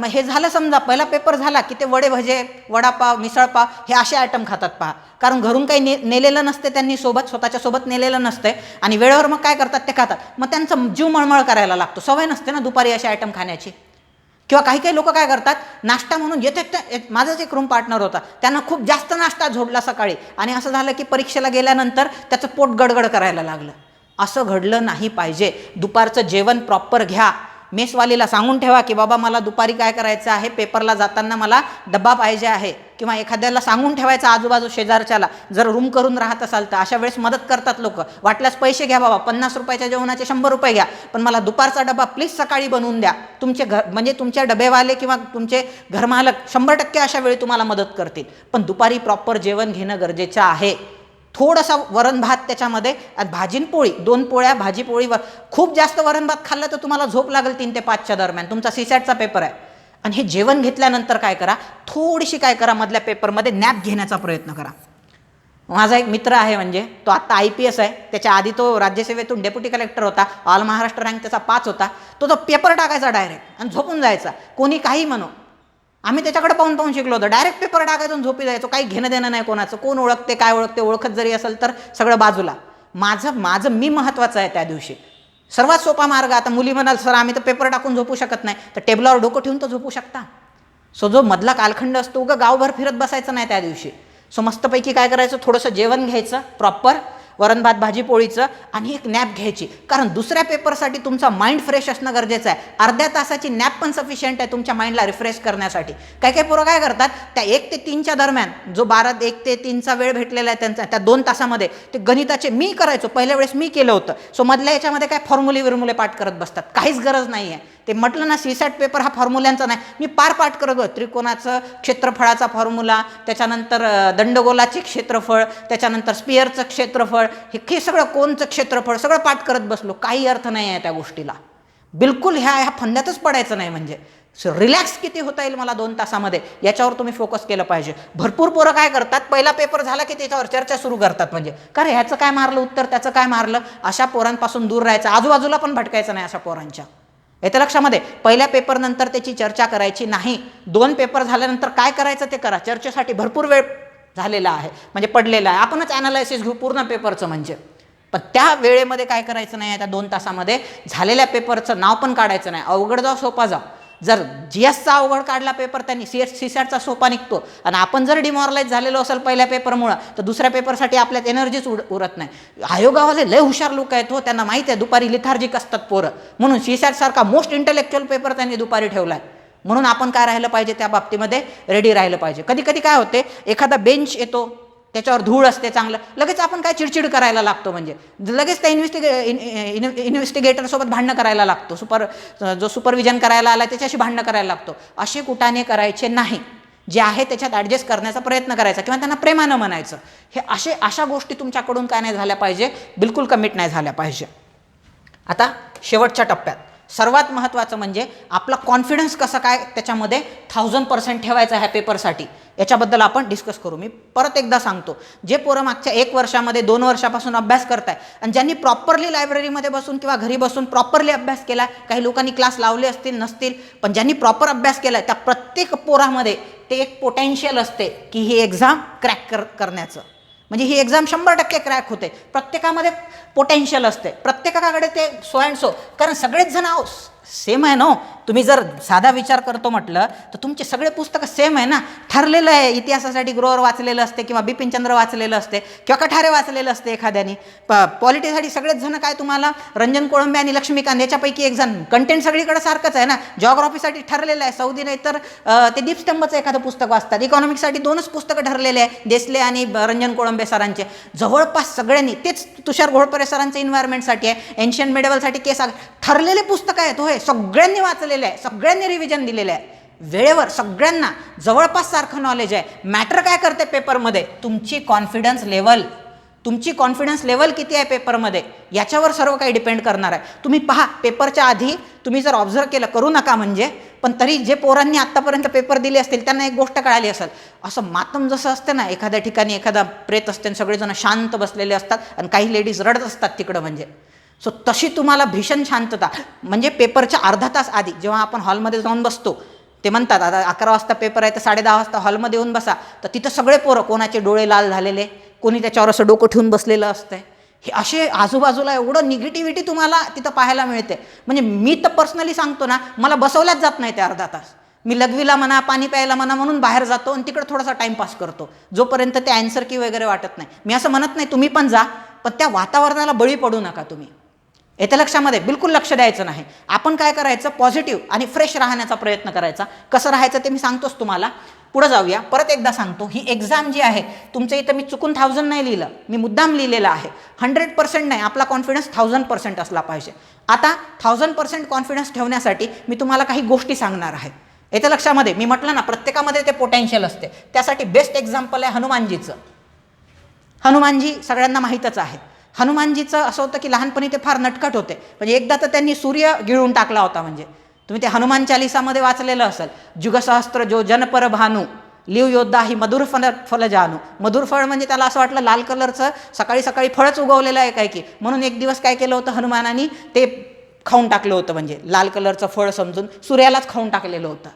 हे झालं समजा पहिला पेपर झाला की ते वडे भजे, वडापाव, मिसळपाव हे असे आयटम खातात पहा, कारण घरून काही नेलेलं नसते त्यांनी सोबत, स्वतःच्या सोबत नेलेलं नसते, आणि वेळेवर मग काय करतात ते खातात. मग त्यांचा जीव मळमळ करायला लागतो, सवय नसते ना दुपारी असे आयटम खाण्याची. किंवा काही काही लोक काय करतात, नाश्ता म्हणून माझाच एक रूम पार्टनर होता, त्यांना खूप जास्त नाश्ता झोडला सकाळी, आणि असं झालं की परीक्षेला गेल्यानंतर त्याचं पोट गडगड करायला लागलं. असं घडलं नाही पाहिजे. दुपारचं जेवण प्रॉपर घ्या. मेसवालीला सांगून ठेवा की बाबा मला दुपारी काय करायचं आहे, पेपरला जाताना मला डब्बा पाहिजे आहे, किंवा एखाद्याला सांगून ठेवायचं आजूबाजू शेजारच्याला, जर रूम करून राहत असाल तर. अशा वेळेस मदत करतात लोक, वाटल्यास पैसे घ्या बाबा, 50 रुपयाच्या जेवणाचे 100 रुपये घ्या, पण मला दुपारचा डबा प्लीज सकाळी बनवून द्या. तुमचे म्हणजे तुमचे डबेवाले किंवा तुमचे घरमालक 100% अशा वेळी तुम्हाला मदत करतील. पण दुपारी प्रॉपर जेवण घेणं गरजेचं आहे. थोडासा वरण भात त्याच्यामध्ये, भाजीन पोळी, 2 पोळ्या भाजी पोळीवर. खूप जास्त वरण भात खाल्लं तर तुम्हाला झोप लागेल 3 ते 5च्या दरम्यान, तुमचा सीसॅटचा पेपर आहे. आणि हे जेवण घेतल्यानंतर काय करा, थोडीशी काय करा, मधल्या पेपरमध्ये नॅप घेण्याचा प्रयत्न करा. माझा एक मित्र आहे, म्हणजे तो आत्ता IPS आहे, त्याच्या आधी तो राज्यसेवेतून डेप्युटी कलेक्टर होता, ऑल महाराष्ट्र रँक त्याचा 5 होता. तो पेपर टाकायचा डायरेक्ट आणि झोपून जायचा, कोणी काही म्हणो. आम्ही त्याच्याकडे पाहून पाहून शिकलो होतो, डायरेक्ट पेपर टाकायचो आणि झोपी जायचो, काही घेणं देणं नाही कोणाचं, कोण ओळखते काय ओळखते, ओळखत जरी असेल तर सगळं बाजूला. माझं मी महत्त्वाचं आहे त्या दिवशी. सर्वात सोपा मार्ग, आता मुली म्हणाल सर आम्ही तर पेपर टाकून झोपू शकत नाही, तर टेबलावर डोकं ठेवून तर झोपू शकता. सो जो मधला कालखंड असतो उगा गावभर फिरत बसायचं नाही त्या दिवशी. सो मस्तपैकी काय करायचं, थोडंसं जेवण घ्यायचं प्रॉपर, वरण भात भाजी पोळीचं, आणि एक नॅप घ्यायची. कारण दुसऱ्या पेपरसाठी तुमचा माइंड फ्रेश असणं गरजेचं आहे. अर्ध्या तासाची नॅप पण सफिशियंट आहे तुमच्या माइंडला रिफ्रेश करण्यासाठी. काही काही पोरं काय करतात, त्या 1 ते 3च्या दरम्यान जो 1 ते 3चा वेळ भेटलेला आहे त्यांचा, त्या 2 तासामध्ये ते गणिताचे, मी करायचो पहिल्या वेळेस, मी केलं होतं. सो मधल्या याच्यामध्ये काय फॉर्म्युले विर्मुले पाठ करत बसतात, काहीच गरज नाही आहे. ते म्हटलं ना CSAT पेपर हा फॉर्म्युल्यांचा नाही, मी पाठ करत होतो. त्रिकोणाचं क्षेत्रफळाचा फॉर्म्युला, त्याच्यानंतर दंडगोलाचे क्षेत्रफळ, त्याच्यानंतर स्पिअरचं क्षेत्रफळ, हे सगळं कोणचं क्षेत्रफळ सगळं पाठ करत बसलो. काही अर्थ नाही आहे त्या गोष्टीला, बिलकुल ह्या फंद्यातच पडायचं नाही. म्हणजे रिलॅक्स किती होता येईल मला 2 तासामध्ये, याच्यावर तुम्ही फोकस केलं पाहिजे. भरपूर पोरं काय करतात, पहिला पेपर झाला की त्याच्यावर चर्चा सुरू करतात, म्हणजे कारण ह्याचं काय मारलं उत्तर, त्याचं काय मारलं. अशा पोरांपासून दूर राहायचं, आजूबाजूला पण भटकायचं नाही अशा पोरांच्या. येतं लक्षामध्ये, पहिल्या पेपरनंतर त्याची चर्चा करायची नाही. 2 पेपर झाल्यानंतर काय करायचं ते करा. चर्चेसाठी भरपूर वेळ झालेला आहे, म्हणजे पडलेला आहे. आपणच ॲनालायसिस घेऊ पूर्ण पेपरचं म्हणजे, पण त्या वेळेमध्ये काय करायचं नाही. त्या 2 तासामध्ये झालेल्या पेपरचं नाव पण काढायचं नाही. अवघड जाऊ सोपा जाऊ. जर GSचा अवघड काढला पेपर त्यांनी, CSATचा सोपा निघतो. आणि आपण जर डिमॉरलाइज झालेलो असेल पहिल्या पेपरमुळं, तर दुसऱ्या पेपरसाठी आपल्यात एनर्जीच उरत नाही. आयोगावाले लय हुशार लोक आहेत हो, त्यांना माहिती आहे दुपारी लिथार्जिक असतात पोरं, म्हणून CSAT सारखा मोस्ट इंटेलेक्च्युअल पेपर त्यांनी दुपारी ठेवला आहे. म्हणून आपण काय राहिलं पाहिजे, त्या बाबतीमध्ये रेडी राहिलं पाहिजे. कधी कधी काय होते, एखादा बेंच येतो, त्याच्यावर धूळ असते चांगलं, लगेच आपण काय चिडचिड करायला लागतो, म्हणजे लगेच त्या इन्व्हेस्टिगेटरसोबत भांडणं करायला लागतो, जो सुपरविजन करायला आला त्याच्याशी भांडणं करायला लागतो. असे कुटाने करायचे नाही. जे आहे त्याच्यात ॲडजस्ट करण्याचा प्रयत्न करायचा, किंवा त्यांना प्रेमानं म्हणायचं. हे अशा गोष्टी तुमच्याकडून काय नाही झाल्या पाहिजे, बिलकुल कमिट नाही झाल्या पाहिजे. आता शेवटच्या टप्प्यात सर्वात महत्त्वाचं म्हणजे आपला कॉन्फिडन्स कसा काय त्याच्यामध्ये 1000% ठेवायचा ह्या पेपरसाठी, याच्याबद्दल आपण डिस्कस करू. मी परत एकदा सांगतो, जे पोरं मागच्या 1 वर्षामध्ये 2 वर्षापासून अभ्यास करताय, आणि ज्यांनी प्रॉपरली लायब्ररीमध्ये बसून किंवा घरी बसून प्रॉपरली अभ्यास केला, काही लोकांनी क्लास लावले असतील नसतील, पण ज्यांनी प्रॉपर अभ्यास केला, त्या प्रत्येक पोरामध्ये ते एक पोटेन्शियल असते की ही एक्झाम क्रॅक करण्याचं. म्हणजे ही एक्झाम 100% क्रॅक होते. प्रत्येकामध्ये पोटेन्शियल असते, प्रत्येकाकडे ते सो अँड सो. कारण सगळेच जण सेम आहे ना. तुम्ही जर साधा विचार करतो म्हटलं तर तुमचे सगळे पुस्तकं सेम आहे ना. ठरलेलं आहे, इतिहासासाठी ग्रोवर वाचलेलं असते, किंवा बिपिनचंद्र वाचलेलं असते, किंवा कठारे वाचलेलं असते एखाद्याने. पॉलिटिक्ससाठी सगळेच जण काय, तुम्हाला रंजन कोळंबे आणि लक्ष्मीकांत याच्यापैकी एक जण. कंटेंट सगळीकडे सारखंच आहे ना. जॉग्राफीसाठी ठरलेलं आहे, सौदी नाही तर ते दीपस्तंभचं एखादं पुस्तक वाचतात. इकॉनॉमिक्ससाठी 2च पुस्तकं ठरलेले आहे, देसले आणि रंजन कोळंबे सरांचे. जवळपास सगळ्यांनी तेच तुषार घोळपरे सरांचं इन्व्हायरमेंटसाठी आहे, एन्शियंट मेडिवलसाठी केस ठरलेले पुस्तकं आहेत. होय, सगळ्यांनी वाचलेलं आहे, सगळ्यांनी रिव्हिजन दिलेलं आहे वेळेवर, सगळ्यांना जवळपास सारखं नॉलेज आहे. मॅटर काय करते पेपरमध्ये, तुमची कॉन्फिडन्स लेवल किती आहे पेपरमध्ये, याच्यावर सर्व काही डिपेंड करणार आहे. तुम्ही पहा, पेपरच्या आधी तुम्ही जर ऑब्झर्व केलं, करू नका म्हणजे, पण तरी जे पोरांनी आत्तापर्यंत पेपर दिले असतील त्यांना एक गोष्ट कळाली असेल, असं मातम जसं असतं ना, एखाद्या ठिकाणी एखादा प्रेत असते आणि सगळेजण शांत बसलेले असतात आणि काही लेडीज रडत असतात तिकडं, म्हणजे सो तशी तुम्हाला भीषण शांतता. म्हणजे पेपरच्या अर्धा तास आधी जेव्हा आपण हॉलमध्ये जाऊन बसतो, ते म्हणतात आता 11 वाजता पेपर आहे तर 10:30 वाजता हॉलमध्ये येऊन बसा, तर तिथं सगळे पोरं, कोणाचे डोळे लाल झालेले, कोणी त्याच्यावर असं डोकं ठेवून बसलेलं असतंय. हे असे आजूबाजूला एवढं निगेटिव्हिटी तुम्हाला तिथं पाहायला मिळते. म्हणजे मी तर पर्सनली सांगतो ना, मला बसवल्याच जात नाही ते अर्धा तास. मी लघवीला म्हणा, पाणी प्यायला म्हणा म्हणून बाहेर जातो आणि तिकडे थोडासा टाईमपास करतो, जोपर्यंत ते ॲन्सर की वगैरे वाटत नाही. मी असं म्हणत नाही तुम्ही पण जा, पण त्या वातावरणाला बळी पडू नका तुम्ही. येत्या लक्षामध्ये बिलकुल लक्ष द्यायचं नाही. आपण काय करायचं, पॉझिटिव्ह आणि फ्रेश राहण्याचा प्रयत्न करायचा. कसं राहायचं ते मी सांगतोच तुम्हाला. पुढे जाऊया. परत एकदा सांगतो, ही एक्झाम जी आहे, तुमच्या इथं मी चुकून 1000 नाही लिहिलं, मी मुद्दाम लिहिलेलं आहे. 100% नाही, आपला कॉन्फिडन्स 1000% असला पाहिजे. आता 1000% कॉन्फिडन्स ठेवण्यासाठी मी तुम्हाला काही गोष्टी सांगणार आहे. येत्या लक्षामध्ये, मी म्हटलं ना, प्रत्येकामध्ये ते पोटेन्शियल असते. त्यासाठी बेस्ट एक्झाम्पल आहे हनुमानजीचं. हनुमानजी सगळ्यांना माहीतच आहे. हनुमानजीचं असं होतं की लहानपणी ते फार नटखट होते. म्हणजे एकदा तर त्यांनी सूर्य गिळून टाकला होता. म्हणजे तुम्ही ते हनुमान चालिसामध्ये वाचलेलं असेल, जुगसहस्त्र जो जनपर भानू लिव योद्धा ही मधुर फल जानू. मधुर फळ म्हणजे त्याला असं वाटलं लाल कलरचं सकाळी सकाळी फळच उगवलेलं आहे काय की, म्हणून एक दिवस काय केलं होतं हनुमानानी, ते खाऊन टाकलं होतं, म्हणजे लाल कलरचं फळ समजून सूर्यालाच खाऊन टाकलेलं होतं.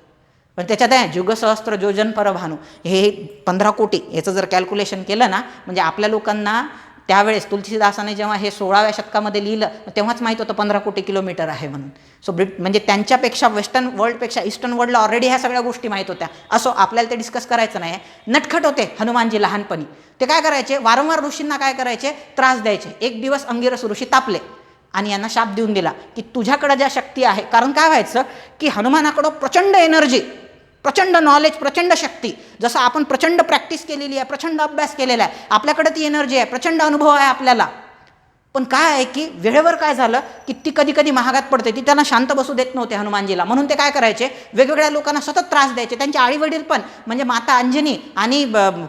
पण त्याच्यात आहे जुगसहस्त्र जोजन परभानू, हे 15 कोटी याचं जर कॅल्क्युलेशन केलं ना, म्हणजे आपल्या लोकांना त्यावेळेस तुलसीदासाने जेव्हा हे 16व्या शतकामध्ये लिहिलं तेव्हाच माहीत होतं 15 कोटी किलोमीटर आहे म्हणून. सो म्हणजे त्यांच्यापेक्षा वेस्टर्न वर्ल्डपेक्षा ईस्टर्न वर्ल्डला ऑलरेडी ह्या सगळ्या गोष्टी माहीत होत्या. असो, आपल्याला ते डिस्कस करायचं नाही. नटखट होते हनुमानजी लहानपणी. ते काय करायचे, वारंवार ऋषींना काय करायचे, त्रास द्यायचे. एक दिवस अंगिरस ऋषी तापले आणि यांना शाप देऊन दिला की तुझ्याकडं ज्या शक्ती आहे, कारण काय व्हायचं की हनुमानाकडं प्रचंड एनर्जी, प्रचंड नॉलेज, प्रचंड शक्ती, जसं आपण प्रचंड प्रॅक्टिस केलेली आहे, प्रचंड अभ्यास केलेला आहे, आपल्याकडे ती एनर्जी आहे, प्रचंड अनुभव आहे आपल्याला. पण काय आहे की वेळेवर काय झालं की ती कधी कधी महागात पडते. ती त्यांना शांत बसू देत नव्हते हनुमानजीला. म्हणून ते काय करायचे, वेगवेगळ्या लोकांना सतत त्रास द्यायचे. त्यांचे आईवडील पण, म्हणजे माता अंजनी आणि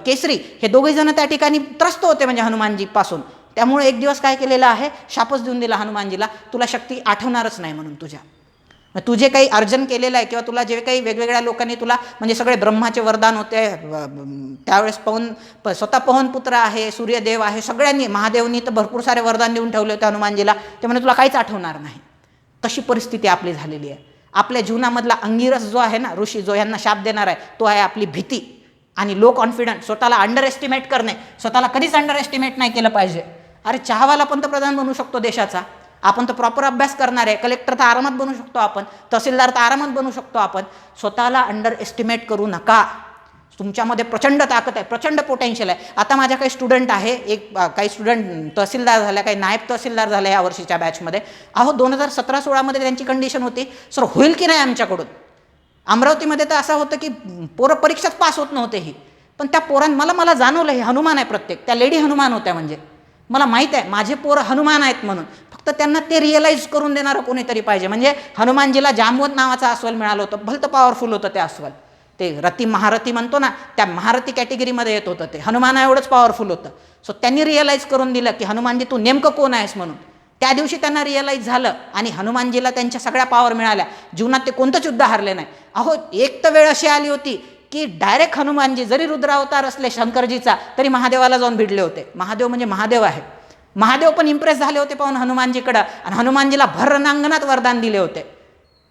केसरी हे दोघेजण त्या ठिकाणी त्रस्त होते म्हणजे हनुमानजीपासून. त्यामुळे एक दिवस काय केलेलं आहे, शापच देऊन दिला हनुमानजीला, तुला शक्ती आठवणारच नाही म्हणून तुझ्या. तुझे काही अर्जन केलेलं आहे किंवा तुला जे काही वेगवेगळ्या लोकांनी तुला, म्हणजे सगळे ब्रह्माचे वरदान होते त्यावेळेस, स्वतः पवनपुत्र आहे, सूर्यदेव आहे, सगळ्यांनी, महादेवनी तर भरपूर सारे वरदान देऊन ठेवले होते हनुमानजीला, ते म्हणजे तुला काहीच आठवणार नाही. तशी परिस्थिती आपली झालेली आहे. आपल्या जीवनामधला अंगिरस जो आहे ना, ऋषी जो यांना शाप देणार आहे, तो आहे आपली भीती आणि लो कॉन्फिडन्स. स्वतःला अंडर एस्टिमेट करणे. स्वतःला कधीच अंडर एस्टिमेट नाही केलं पाहिजे. अरे चहावाला पंतप्रधान बनू शकतो देशाचा, आपण तर प्रॉपर अभ्यास करणार आहे. कलेक्टर तर आरामात बनू शकतो आपण, तहसीलदार तर आरामात बनू शकतो आपण. स्वतःला अंडर एस्टिमेट करू नका. तुमच्यामध्ये प्रचंड ताकद आहे, प्रचंड पोटेन्शियल आहे. आता माझ्या काही स्टुडंट आहे, काही स्टुडंट तहसीलदार झाल्या, काही नायब तहसीलदार झाल्या या वर्षीच्या बॅचमध्ये. 2017-16मध्ये त्यांची कंडिशन होती, सर होईल की नाही आमच्याकडून. अमरावतीमध्ये तर असं होतं की पोरं परीक्षाच पास होत नव्हते ही. पण त्या मला जाणवलं हे हनुमान आहे प्रत्येक. त्या लेडी हनुमान होत्या, म्हणजे मला माहीत आहे माझे पोरं हनुमान आहेत म्हणून. फक्त त्यांना ते रिअलाईज करून देणारं कोणीतरी पाहिजे. म्हणजे हनुमानजीला जांबवत नावाचं अस्वल मिळालं होतं, भलतं पॉवरफुल होतं ते अस्वल. ते रती महारथी म्हणतो ना, त्या महारथी कॅटेगरीमध्ये येत होतं ते. हनुमान एवढंच पॉवरफुल होतं. सो त्यांनी रिअलाईज करून दिलं की हनुमानजी तू नेमकं कोण आहेस म्हणून. त्या दिवशी त्यांना रिअलाईज झालं आणि हनुमानजीला त्यांच्या सगळ्या पॉवर मिळाल्या. जीवनात ते कोणतंच युद्ध हारले नाही. एक तर वेळ अशी आली होती की डायरेक्ट हनुमानजी जरी रुद्रावतार असले शंकरजीचा, तरी महादेवाला जाऊन भिडले होते. महादेव म्हणजे महादेव आहे. महादेव पण इम्प्रेस झाले होते पाहून हनुमानजीकडं, आणि हनुमानजीला भर रणांगणात वरदान दिले होते.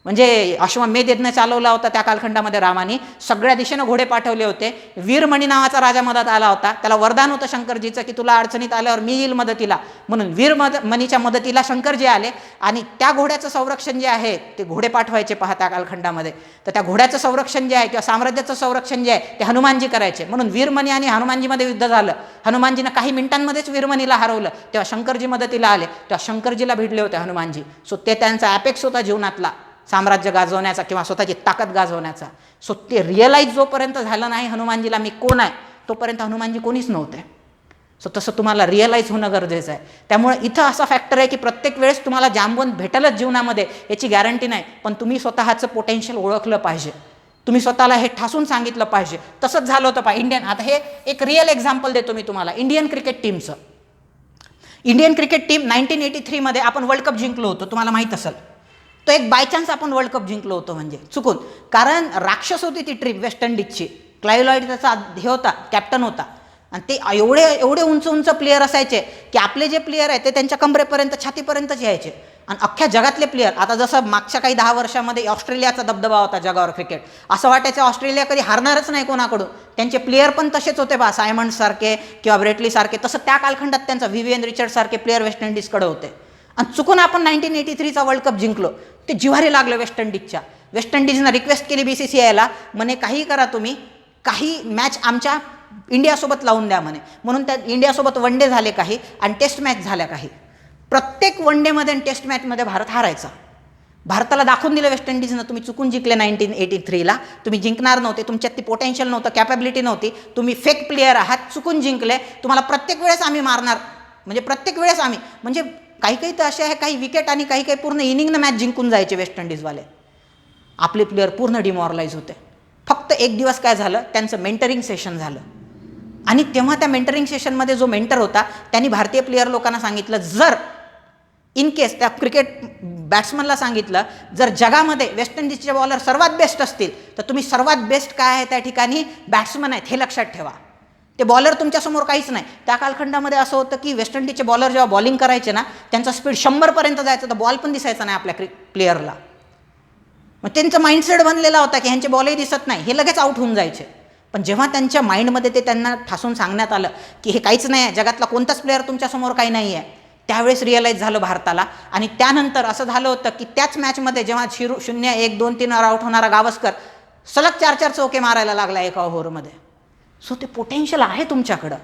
म्हणजे अश्वमेध यज्ञ चालवला होता त्या कालखंडामध्ये रामाने. सगळ्या दिशेनं घोडे पाठवले होते. वीरमणी नावाचा राजा मदत आला होता. त्याला वरदान होतं शंकरजीचं की तुला अडचणीत आल्यावर मी येईल मदतीला. म्हणून वीरमणीच्या मदतीला शंकरजी आले आणि त्या घोड्याचं संरक्षण जे आहे ते घोडे पाठवायचे पहा त्या कालखंडामध्ये. तर त्या घोड्याचं संरक्षण जे आहे किंवा साम्राज्याचं संरक्षण जे आहे ते हनुमानजी करायचे. म्हणून वीरमणी आणि हनुमानजीमध्ये युद्ध झालं. हनुमानजीनं काही मिनिटांमध्येच वीरमणीला हरवलं. तेव्हा शंकरजी मदतीला आले. तेव्हा शंकरजीला भिडले होते हनुमानजी. सो ते त्यांचा ॲपेक्स होता जीवनातला, साम्राज्य गाजवण्याचा किंवा स्वतःची ताकद गाजवण्याचा. सो ते रिअलाईज जोपर्यंत झालं नाही हनुमानजीला मी कोण आहे, तोपर्यंत हनुमानजी कोणीच नव्हते. सो तसं तुम्हाला रिअलाईज होणं गरजेचं आहे. त्यामुळे इथं असा फॅक्टर आहे की प्रत्येक वेळेस तुम्हाला जांबवून भेटेलच जीवनामध्ये याची गॅरंटी नाही. पण तुम्ही स्वतःचं पोटेन्शियल ओळखलं पाहिजे. तुम्ही स्वतःला हे ठासून सांगितलं पाहिजे. तसंच झालं होतं पहा इंडियन. आता हे एक रिअल एक्झाम्पल देतो मी तुम्हाला इंडियन क्रिकेट टीमचं. इंडियन क्रिकेट टीम 1983मध्ये आपण वर्ल्ड कप जिंकलो होतो, तुम्हाला माहीत असेल. तो एक बाय चान्स आपण वर्ल्ड कप जिंकलो होतो, म्हणजे चुकून. कारण राक्षस होती ती ट्रीप वेस्ट इंडिजची. क्लाइव्ह लॉईड त्याचा हे होता, कॅप्टन होता. आणि ते एवढे उंच उंच प्लेयर असायचे की आपले जे प्लेयर आहेत ते त्यांच्या कमरेपर्यंत, छातीपर्यंतच यायचे. आणि अख्ख्या जगातले प्लेयर, आता जसं मागच्या काही 10 वर्षामध्ये ऑस्ट्रेलियाचा दबदबा होता जगावर क्रिकेट, असं वाटायचं ऑस्ट्रेलिया कधी हारणारच नाही कोणाकडून. त्यांचे प्लेयर पण तसेच होते बा, सायमंड सारखे किंवा ब्रेटली सारखे. तसं त्या कालखंडात त्यांचा व्हिवियन रिचर्ड सारखे प्लेयर वेस्ट इंडिजकडे होते. आणि चुकून आपण 1983चा वर्ल्ड कप जिंकलो. ते जिव्हारी लागलं वेस्ट इंडिजच्या. वेस्ट इंडिजनं रिक्वेस्ट केली BCCIला, म्हणे काही करा तुम्ही, काही मॅच आमच्या इंडियासोबत लावून द्या म्हणे. म्हणून त्या इंडियासोबत वन डे झाले काही आणि टेस्ट मॅच झाल्या काही. प्रत्येक वन डेमध्ये आणि टेस्ट मॅचमध्ये भारत हारायचा. भारताला दाखवून दिलं वेस्ट इंडिजनं तुम्ही चुकून जिंकले 1983ला. तुम्ही जिंकणार नव्हते, तुमच्यात ती पोटेन्शियल नव्हतं, कॅपॅबिलिटी नव्हती, तुम्ही फेक प्लेयर आहात, चुकून जिंकले. तुम्हाला प्रत्येक वेळेस आम्ही मारणार, म्हणजे प्रत्येक वेळेस आम्ही, म्हणजे काही तर असे आहे काही विकेट आणि काही पूर्ण इनिंगनं मॅच जिंकून जायचे वेस्ट इंडिजवाले. आपले प्लेयर पूर्ण डिमॉरलाइज होते. फक्त एक दिवस काय झालं, त्यांचं मेंटरिंग सेशन झालं. आणि तेव्हा त्या मेंटरिंग सेशनमध्ये जो मेंटर होता त्यांनी भारतीय प्लेयर लोकांना सांगितलं, जर इन केस त्या क्रिकेट बॅट्समनला सांगितलं, जर जगामध्ये वेस्ट इंडिजचे बॉलर सर्वात बेस्ट असतील तर तुम्ही सर्वात बेस्ट काय आहे त्या ठिकाणी बॅट्समन आहेत हे लक्षात ठेवा. ते बॉलर तुमच्यासमोर काहीच नाही. त्या कालखंडामध्ये असं होतं की वेस्ट इंडिजचे बॉलर जेव्हा बॉलिंग करायचे ना, त्यांचा स्पीड 100पर्यंत जायचं, तर बॉल पण दिसायचा नाही आपल्या प्लेअरला. मग त्यांचा माइंडसेट बनलेला होता की ह्यांचे बॉलही दिसत नाही, हे लगेच आउट होऊन जायचे. पण जेव्हा त्यांच्या माइंडमध्ये ते त्यांना ठासून सांगण्यात आलं की हे काहीच नाही आहे, जगातला कोणताच प्लेअर तुमच्यासमोर काही नाही आहे, त्यावेळेस रिअलाईज झालं भारताला. आणि त्यानंतर असं झालं होतं की त्याच मॅचमध्ये जेव्हा 0-1-2-3 आउट होणारा गावस्कर सलग 4-4 चौके मारायला लागला एका ओव्हरमध्ये. सो ते पोटेन्शियल आहे तुमच्याकडं,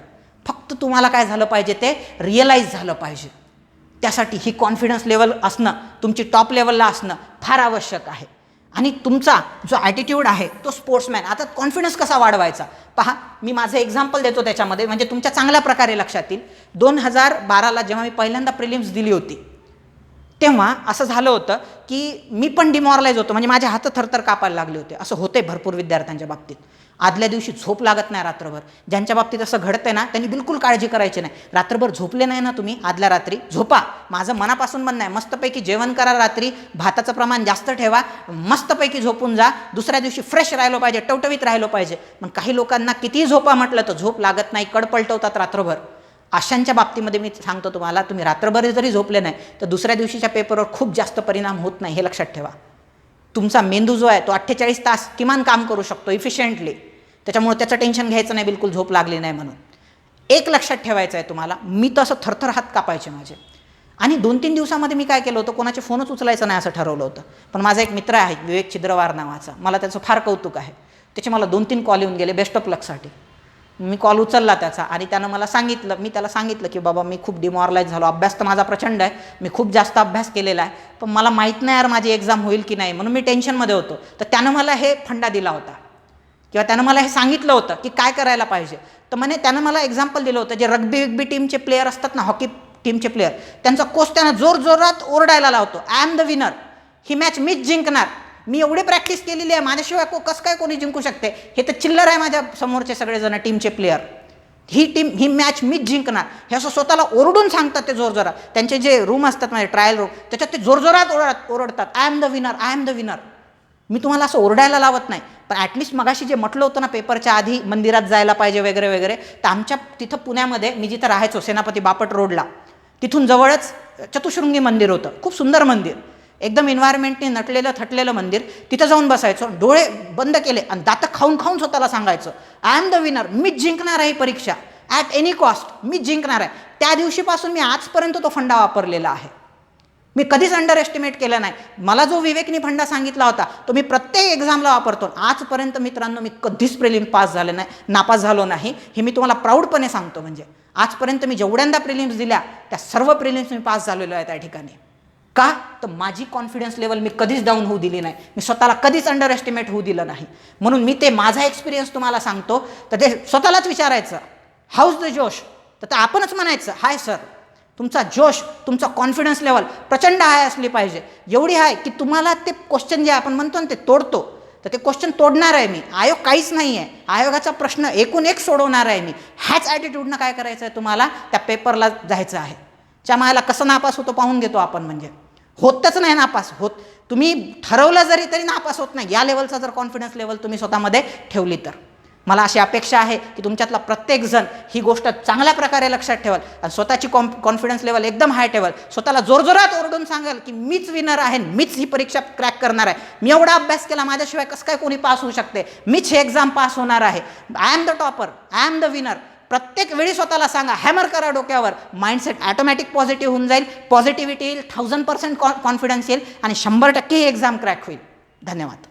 फक्त तुम्हाला काय झालं पाहिजे, ते रिअलाईज झालं पाहिजे. त्यासाठी ही कॉन्फिडन्स लेवल असणं, तुमची टॉप लेवलला असणं फार आवश्यक आहे. आणि तुमचा जो ॲटिट्यूड आहे तो स्पोर्ट्समॅन. आता कॉन्फिडन्स कसा वाढवायचा पहा, मी माझं एक्झाम्पल देतो त्याच्यामध्ये, म्हणजे तुमच्या चांगल्या प्रकारे लक्षात येईल. 2012ला जेव्हा मी पहिल्यांदा प्रिलिम्स दिली होती, तेव्हा असं झालं होतं की मी पण डिमॉरलाइज होतो, म्हणजे माझे हात थरथर कापायला लागले होते. असं होते भरपूर विद्यार्थ्यांच्या बाबतीत. आदल्या दिवशी झोप लागत नाही रात्रभर. ज्यांच्या बाबतीत असं घडतंय ना, त्यांनी बिलकुल काळजी करायची नाही. रात्रभर झोपले नाही ना तुम्ही, आदल्या रात्री झोपा. माझं मनापासून म्हणणं आहे, मस्तपैकी जेवण करा, रात्री भाताचं प्रमाण जास्त ठेवा, मस्तपैकी झोपून जा. दुसऱ्या दिवशी फ्रेश राहिलो पाहिजे, टवटवीत राहिलो पाहिजे. पण काही लोकांना कितीही झोपा म्हटलं तर झोप लागत नाही, कडपलटवतात रात्रभर. अशांच्या बाबतीमध्ये मी सांगतो तुम्हाला, तुम्ही रात्रभर जरी झोपले नाही तर दुसऱ्या दिवशीच्या पेपरवर खूप जास्त परिणाम होत नाही, हे लक्षात ठेवा. तुमचा मेंदू जो आहे तो 48 तास किमान काम करू शकतो इफिशियंटली. त्याच्यामुळे त्याचं टेन्शन घ्यायचं नाही बिलकुल झोप लागली नाही म्हणून. एक लक्षात ठेवायचं आहे तुम्हाला, मी तर असं थरथर हात कापायचे माझे. आणि 2-3 दिवसामध्ये मी काय केलं होतं, कोणाचे फोनच उचलायचं नाही असं ठरवलं होतं. पण माझा एक मित्र आहे विवेक छिद्रवार नावाचा, मला त्याचं फार कौतुक आहे. त्याचे मला 2-3 कॉल येऊन गेले बेस्ट ऑफ लकसाठी. मी कॉल उचलला त्याचा आणि त्यानं मला सांगितलं, मी त्याला सांगितलं की बाबा मी खूप डिमॉरलाइज झालो, अभ्यास तर माझा प्रचंड आहे, मी खूप जास्त अभ्यास केलेला आहे, पण मला माहीत नाही यार माझी एक्झाम होईल की नाही, म्हणून मी टेन्शनमध्ये होतो. तर त्यानं मला हे फंडा दिला होता किंवा त्यानं मला हे सांगितलं होतं की काय करायला पाहिजे. तर म्हणे त्यानं मला एक्झाम्पल दिलं होतं, जे रग्बी टीमचे प्लेयर असतात ना, हॉकी टीमचे प्लेयर, त्यांचा कोच त्यांना जोरजोरात ओरडायला लावतो, I am the winner, he match मीच जिंकणार, मी एवढी प्रॅक्टिस केलेली आहे, माझ्याशिवाय कसं काय कोणी जिंकू शकते, हे तर चिल्लर आहे माझ्या समोरचे सगळेजण टीमचे प्लेयर, ही मॅच मीच जिंकणार, हे असं स्वतःला ओरडून सांगतात ते जोरजोरात. त्यांचे जे रूम असतात माझे ट्रायल रूम, त्याच्यात ते जोरजोरात ओरडतात, I am the winner, I am the winner. मी तुम्हाला असं ओरडायला लावत नाही, पण ॲटलिस्ट मगाशी जे म्हटलं होतं ना पेपरच्या आधी मंदिरात जायला पाहिजे वगैरे वगैरे, तर आमच्या तिथं पुण्यामध्ये मी जिथं राहायचो सेनापती बापट रोडला, तिथून जवळच चतुशृंगी मंदिर होतं, खूप सुंदर मंदिर, एकदम एन्व्हायरमेंटने नटलेलं थटलेलं मंदिर. तिथं जाऊन बसायचो, डोळे बंद केले आणि दातं खाऊन खाऊन स्वतःला सांगायचं, आय एम द विनर, मीच जिंकणार आहे ही परीक्षा ॲट एनी कॉस्ट, मीच जिंकणार आहे. त्या दिवशीपासून मी आजपर्यंत तो फंडा वापरलेला आहे, मी कधीच अंडर एस्टिमेट केलं नाही. मला जो विवेकनी फंडा सांगितला होता तो मी प्रत्येक एक्झामला वापरतो. आजपर्यंत मित्रांनो मी कधीच प्रिलिम पास झाले नाही, नापास झालो नाही, हे मी तुम्हाला प्राऊडपणे सांगतो. म्हणजे आजपर्यंत मी जेवढ्यांदा प्रिलिम्स दिल्या त्या सर्व प्रिलिम्स मी पास झालेलो आहे त्या ठिकाणी. का तर माझी कॉन्फिडन्स लेवल मी कधीच डाऊन होऊ दिली नाही, मी स्वतःला कधीच अंडर एस्टिमेट होऊ दिलं नाही. म्हणून मी ते माझा एक्सपिरियन्स तुम्हाला सांगतो. तर ते स्वतःलाच विचारायचं, हाऊज द जोश, तर आपणच म्हणायचं, हाय सर, तुमचा जोश, तुमचा कॉन्फिडन्स लेवल प्रचंड हाय असली पाहिजे, एवढी हाय की तुम्हाला ते क्वेश्चन जे आपण म्हणतो ना ते तोडतो, तर ते क्वेश्चन तोडणार आहे मी, आयोग काहीच नाही आहे, आयोगाचा प्रश्न एकूण एक सोडवणार आहे मी. ह्याच ॲटिट्यूडनं काय करायचं आहे तुम्हाला, त्या पेपरला जायचं आहे. मायाला कसं नापास होतो पाहून घेतो आपण, म्हणजे होतच नाही नापास होत. तुम्ही ठरवलं तरी नापास होत नाही, या लेवलचा जर कॉन्फिडन्स लेवल तुम्ही स्वतःमध्ये ठेवली तर. मला अशी अपेक्षा आहे की तुमच्यातला प्रत्येकजण ही गोष्ट चांगल्या प्रकारे लक्षात ठेवाल आणि स्वतःची कॉन्फिडन्स लेवल एकदम हाय ठेवाल, स्वतःला जोरजोरात ओरडून सांगाल की मीच विनर आहे, मीच ही परीक्षा क्रॅक करणार आहे, मी एवढा अभ्यास केला, माझ्याशिवाय कसं काय कोणी पास होऊ शकते, मीच हे एक्झाम पास होणार आहे, I am the topper, I am the winner. प्रत्येक वेळी स्वतःला सांगा, हॅमर करा डोक्यावर, माइंडसेट ॲटोमॅटिक पॉझिटिव्ह होऊन जाईल, पॉझिटिव्हिटी येईल, 1000% कॉन्फिडन्स येईल आणि 100% ही एक्झाम क्रॅक होईल. धन्यवाद.